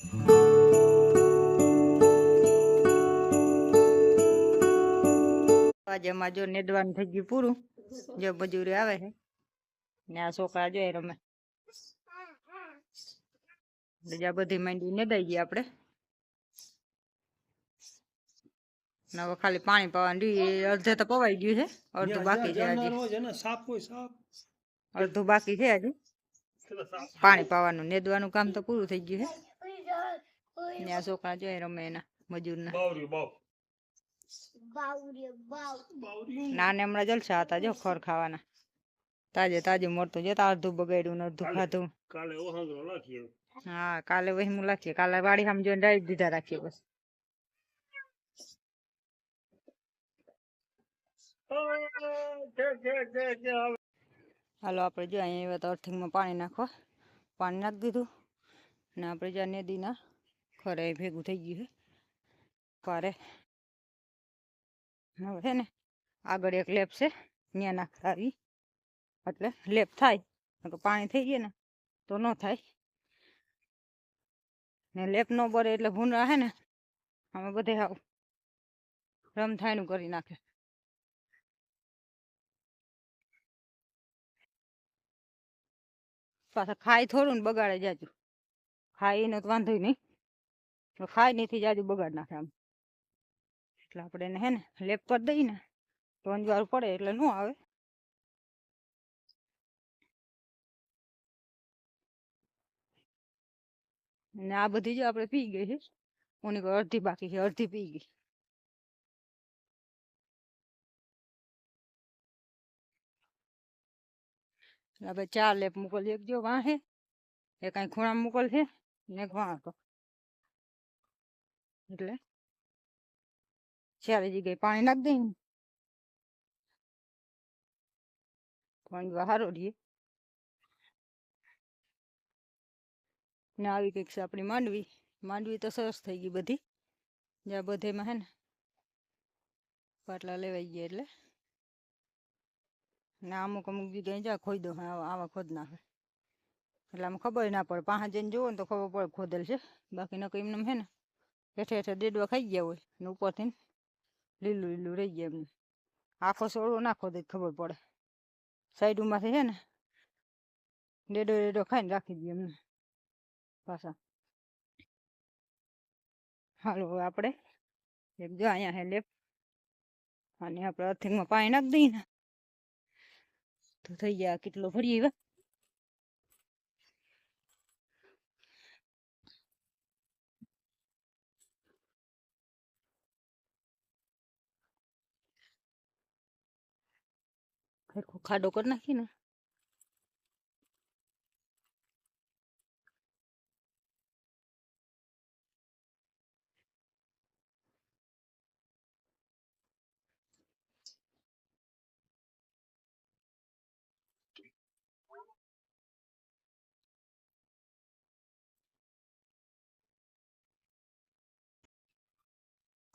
આજે માં જો નેદવાનું થઈ ગયું પૂરું, જો મજૂરી આવે છે ને આ છોકરા જોઈ રમે. બીજા બધી માંડી નેદાઈ ગઈ આપણે. હવે ખાલી પાણી પાવાનું અડધે તો પવાઈ ગયું છે, અડધું બાકી છે હજી. અડધું બાકી છે હજી પાણી પાવાનું. નેદવાનું કામ તો પૂરું થઈ ગયું છે ને આ છોકરા જોઈ રમે એના મજૂરના. નાને હમણાં જલસા હતા જો ખોર ખાવાના. તાજે તાજું મળતું જતા, અડધું બગાડ્યું ને અડધું ખાધું. હા કાલે વહીમું લાખીએ, કાલે વાડી સામે જોઈને ડાળી દીધા રાખીએ બસ. હાલો આપણે જો અહીંયા તો અર્થિંગમાં પાણી નાખવા, પાણી નાખી દીધું ને આપણે જ્યાં નદીના ખરે ભેગું થઈ ગયું છે પારે. હવે છે ને આગળ એક લેપ છે ત્યાં નાખતા આવી એટલે લેપ થાય, પાણી થઈ ગયા ને તો ન થાય ને. લેપ ન બરે એટલે ભૂંડા હે ને અમે બધે રમથાયનું કરી નાખે. પાછા ખાઈ થોડું ને બગાડે જાજુ. ખાઈ ને તો વાંધો નહીં, ખાઈ નથી જાજુ બગાડ નાખે આમ. એટલે આપણે એને હે ને લેપ કરી દઈએ ને તો અંજવાળું પડે એટલે ન આવે. ને આ બધી જો આપણે પી ગઈ છે, ઓની કોઈ અડધી બાકી છે, અડધી પી ગઈ. આપણે 4 લેપ મોકલી, એક જો વાહે, એક અહીં ખૂણામાં મોકલ છે ને એક વાહ હતો. એટલે 4 જગ્યાએ પાણી નાખી દઈએ ને પાણી સારો રહીએ. ને આવી કંઈક છે આપણી માંડવી. માંડવી તો સરસ થઈ ગઈ બધી, જ્યાં બધેમાં હે ને પાટલા લેવાઈ ગયા. એટલે ને અમુક જગ્યાએ જ્યાં ખોઈ દો આવા ખોદ નાખે એટલે આમાં ખબર ના પડે. પાંચ જઈને જોવો ને તો ખબર પડે ખોદેલ છે, બાકી ન કંઈ એમને હે ને હેઠે હેઠે દેડવા ખાઈ ગયા હોય ને ઉપરથી લીલું લીલું રહી ગયા. એમને આખો સોળો ના ખોદે ખબર પડે. સાઈડમાંથી છે ને ડેડો ડેડો ખાઈને રાખી દઈએ એમને પાછા. હાલો હવે આપણે એક જો અહીંયા હે લેપ, અને આપણે અર્થિંગમાં પાણી નાખી દઈએ ને તો થઈ ગયા. કેટલો ભરીએ હવે ખાડો કરી નાખી ને.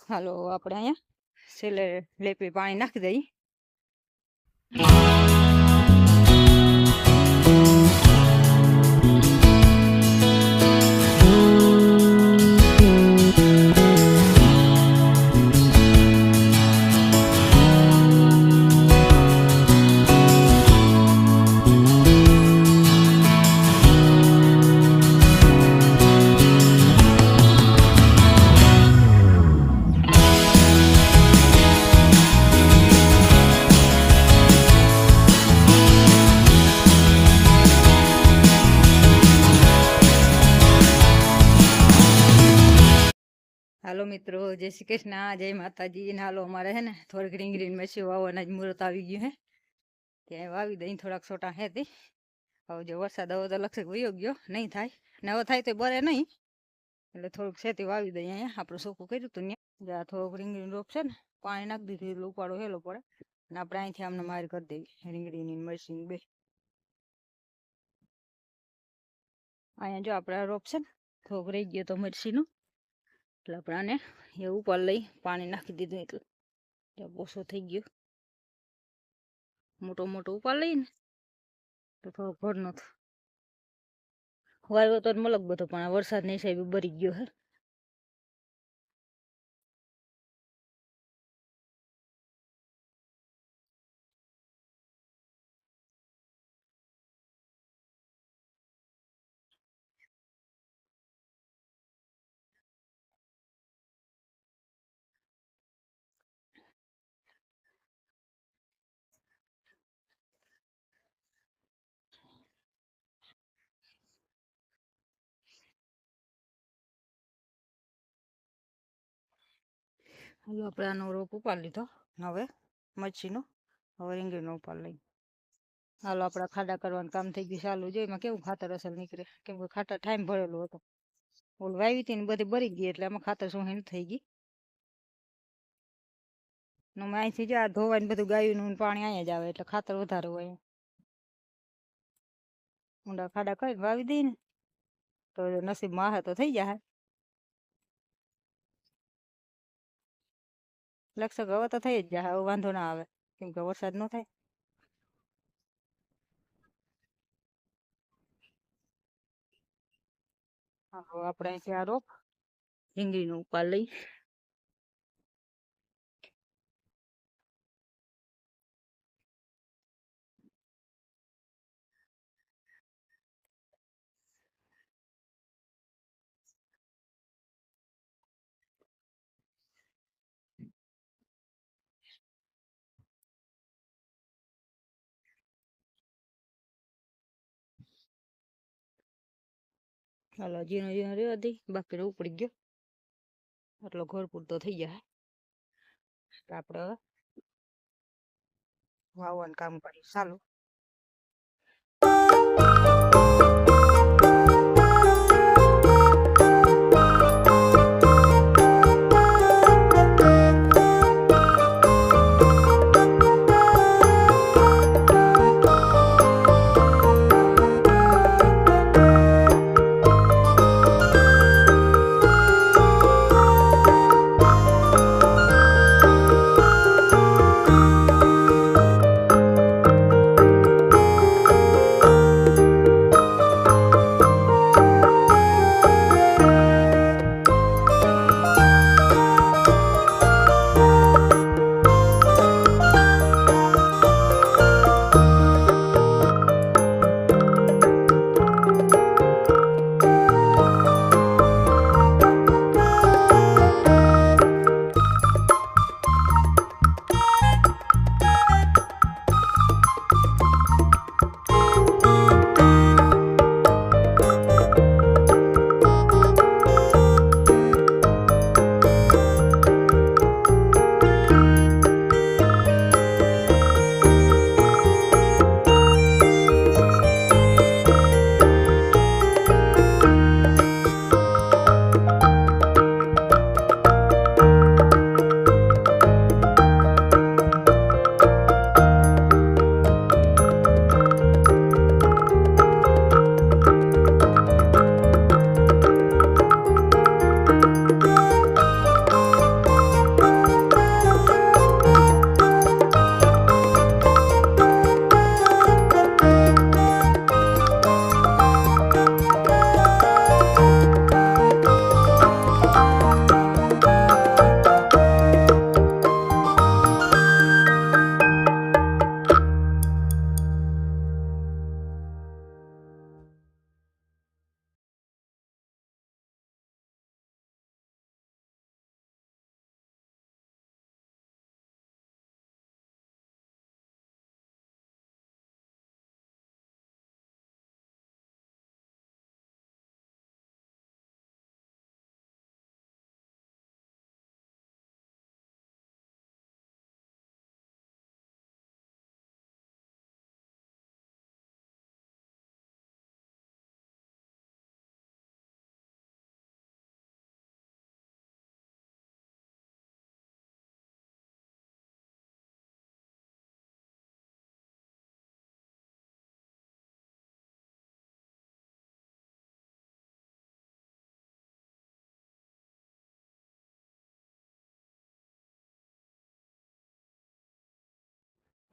હાલો આપણે અહીંયા છેલ્લે લેપે પાણી નાખી દઈએ. હાલો મિત્રો, જય શ્રી કૃષ્ણ, જય માતાજી. ને હાલો અમારે હે ને થોડીક રીંગણી મેસી વાવવાના જ મુહૂર્ત આવી ગયું હે, ત્યાં વાવી દઈ. થોડાક છોટા હેતી. હવે જો વરસાદ હવે તો લક્ષક વયો ગયો, નહીં થાય ને હવે થાય તો બરે નહીં, એટલે થોડુંક શેતી વાવી દઈએ. અહીંયા આપણું સોખું કર્યું હતું ત્યાં થોડુંક રીંગણી રોપ છે ને પાણી નાખી દીધું એટલે ઉપાડો હેલો પડે ને આપણે અહીંથી આમને મારી કરી દેવી રીંગણીની મરચીની બે. અહીંયા જો આપણે રોપ છે ને થોડુંક રહી ગયો તો મરચીનું, એટલે આપણે આને એ ઉપર લઈ પાણી નાખી દીધું એટલે ઓછો થઈ ગયો. મોટો મોટો ઉપાડ લઈએ ને તો થોડો ઘરનો વાવ્યો તો મલક બધો, પણ આ વરસાદની હિસાબે બરી ગયો હે. હાલો આપણે આનો રોપ ઉપાડી લીધો. હવે મચ્છીનો હવે રીંગણીનો ઉપાડ લઈ. હાલો આપણા ખાડા કરવાનું કામ થઈ ગયું ચાલુ. જો એમાં કેવું ખાતર અસર નીકળે, કેમ કે ખાતર ટાઈમ ભરેલો હતો. ઓલું વાવી હતી ને બધી બરી ગઈ, એટલે એમાં ખાતર શું થઈ ગઈ. અહીંથી જ ધોવાઈને બધું ગાયું પાણી અહીંયા જ આવે, એટલે ખાતર વધારે હોય. ઊંડા ખાડા કરીને વાવી દઈએ ને તો નસીબમાં આવે તો થઈ જાય. લગભગ હવે તો થઈ જ જાય, હવે વાંધો ના આવે, કેમ કે વરસાદ ન થાય. આપણે અહીંથી આ રોપ રીંગણીનો ઉપાડ લઈ. હાલો જીનો જીનો રેવા દઈ, બાકી ઉપડી ગયો એટલો ઘર પૂરતો થઈ જાય. આપણે હવે વાવવાનું કામ કરીએ ચાલુ.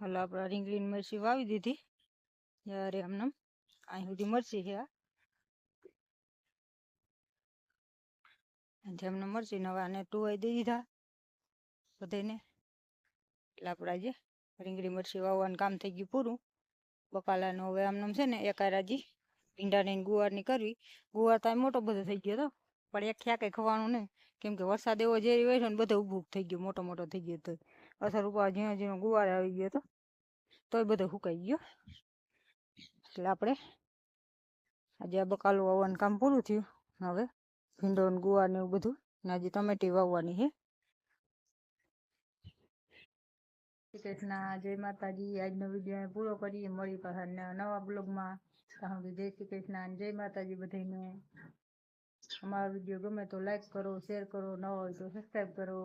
હાલો આપણે રીંગણીની મરચી વાવી દીધી. યારે આમને અહીં સુધી મરચી છે. જેમને મરચી નવા ને ટુવાઈ દઈ દીધા બધાને. એટલે આપણે આજે રીંગણી મરચી વાવવાનું કામ થઈ ગયું પૂરું. બકાલાનું હવે આમનું છે ને એકારાજી ભીંડાની ગુવારની કરવી. ગુવાર તો મોટો બધો થઈ ગયો હતો, પણ એક ખ્યા કંઈ ખવાનું નહીં, કેમ કે વરસાદ એવો જેરી હોય છે ને બધો ઊભું થઈ ગયો, મોટો મોટો થઈ ગયો તો અસર ઉપર ઝીણો ઝીણો ગુવાર આવી ગયો હતો, તોય બધો સુકાઈ ગયો. એટલે આપણે આજે આ બકાલું વાવવાનું કામ પૂરું થયું. હવે ભીંડો ને ગુવાર ને એવું બધું ને હજી ટમેટી વાવવાની છે. શ્રી કૃષ્ણ, જય માતાજી. આજનો વિડીયો પૂરો કરીએ, મળી પાછા નવા બ્લોગમાં. જય શ્રી કૃષ્ણ, જય માતાજી બધાને. અમારો વિડીયો ગમે તો લાઈક કરો, શેર કરો, નવા હોય તો સબસ્ક્રાઈબ કરો.